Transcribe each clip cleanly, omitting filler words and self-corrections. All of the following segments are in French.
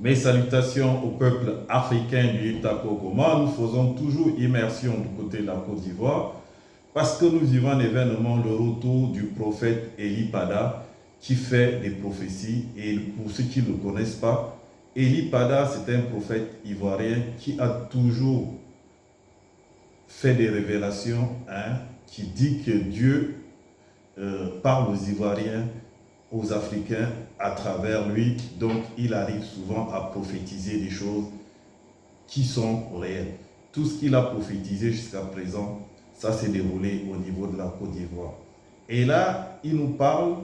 Mes salutations au peuple africain du Itako-Goma. Nous faisons toujours immersion du côté de la Côte d'Ivoire parce que nous vivons un événement, le retour du prophète Eli Pada qui fait des prophéties. Et pour ceux qui ne le connaissent pas, Eli Pada, c'est un prophète ivoirien qui a toujours fait des révélations, qui dit que Dieu parle aux Ivoiriens, aux Africains à travers lui. Donc, il arrive souvent à prophétiser des choses qui sont réelles. Tout ce qu'il a prophétisé jusqu'à présent, ça s'est déroulé au niveau de la Côte d'Ivoire. Et là, il nous parle,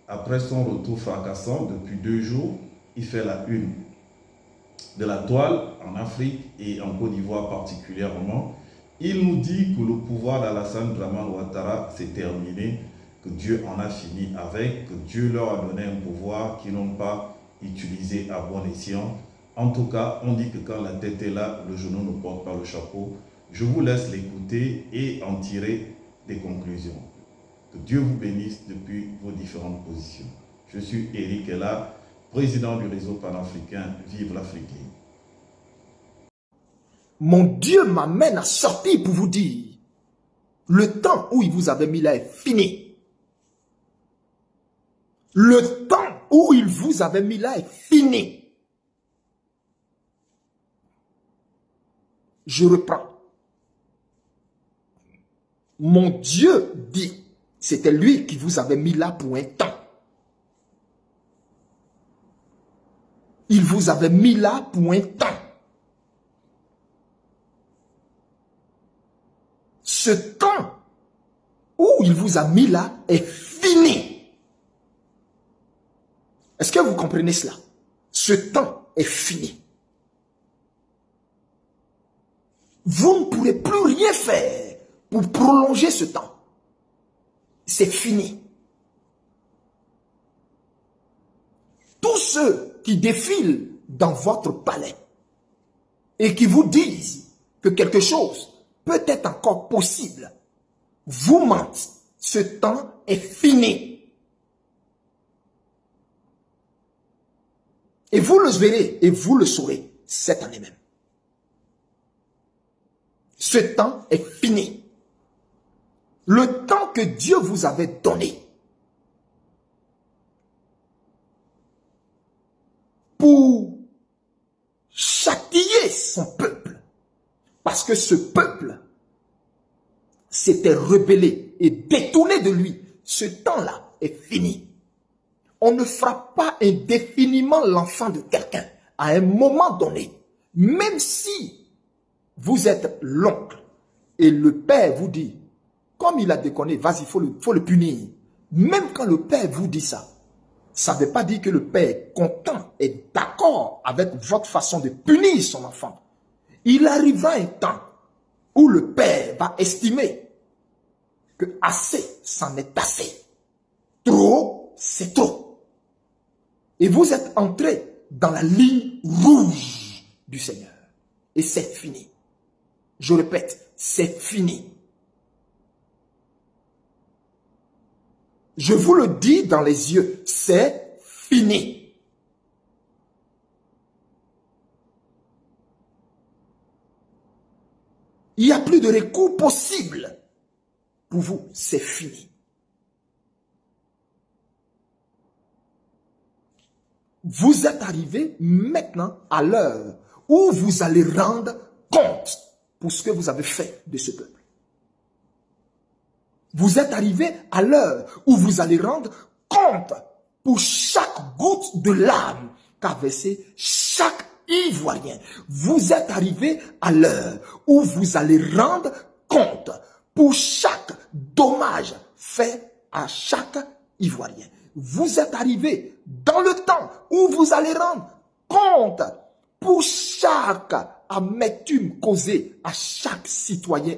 après son retour fracassant, depuis 2 jours, il fait la une de la toile en Afrique et en Côte d'Ivoire particulièrement. Il nous dit que le pouvoir d'Alassane Draman Ouattara s'est terminé, que Dieu en a fini avec, que Dieu leur a donné un pouvoir qu'ils n'ont pas utilisé à bon escient. En tout cas, on dit que quand la tête est là, le genou ne porte pas le chapeau. Je vous laisse l'écouter et en tirer des conclusions. Que Dieu vous bénisse depuis vos différentes positions. Je suis Eric Ella, président du réseau panafricain Vive l'Afrique. Mon Dieu m'amène à sortir pour vous dire, le temps où il vous avait mis là est fini. Le temps où il vous avait mis là est fini. Je reprends. Mon Dieu dit, c'était lui qui vous avait mis là pour un temps. Il vous avait mis là pour un temps. Ce temps où il vous a mis là est fini. Est-ce que vous comprenez cela? Ce temps est fini. Vous ne pourrez plus rien faire pour prolonger ce temps. C'est fini. Tous ceux qui défilent dans votre palais et qui vous disent que quelque chose peut être encore possible, vous mentent. Ce temps est fini. Et vous le verrez et vous le saurez cette année même. Ce temps est fini. Le temps que Dieu vous avait donné pour châtier son peuple, parce que ce peuple s'était rebellé et détourné de lui, ce temps-là est fini. On ne frappe pas indéfiniment l'enfant de quelqu'un à un moment donné, même si vous êtes l'oncle et le père vous dit, comme il a déconné, vas-y, il faut le punir. Même quand le père vous dit ça, ça ne veut pas dire que le père est content et d'accord avec votre façon de punir son enfant. Il arrivera un temps où le père va estimer que assez, c'en est assez. Trop, c'est trop. Et vous êtes entré dans la ligne rouge du Seigneur. Et c'est fini. Je répète, c'est fini. Je vous le dis dans les yeux, c'est fini. Il n'y a plus de recours possible. Pour vous, c'est fini. Vous êtes arrivé maintenant à l'heure où vous allez rendre compte pour ce que vous avez fait de ce peuple. Vous êtes arrivé à l'heure où vous allez rendre compte pour chaque goutte de larmes qu'a versé chaque Ivoirien. Vous êtes arrivé à l'heure où vous allez rendre compte pour chaque dommage fait à chaque Ivoirien. Vous êtes arrivé dans le temps où vous allez rendre compte pour chaque amertume causée à chaque citoyen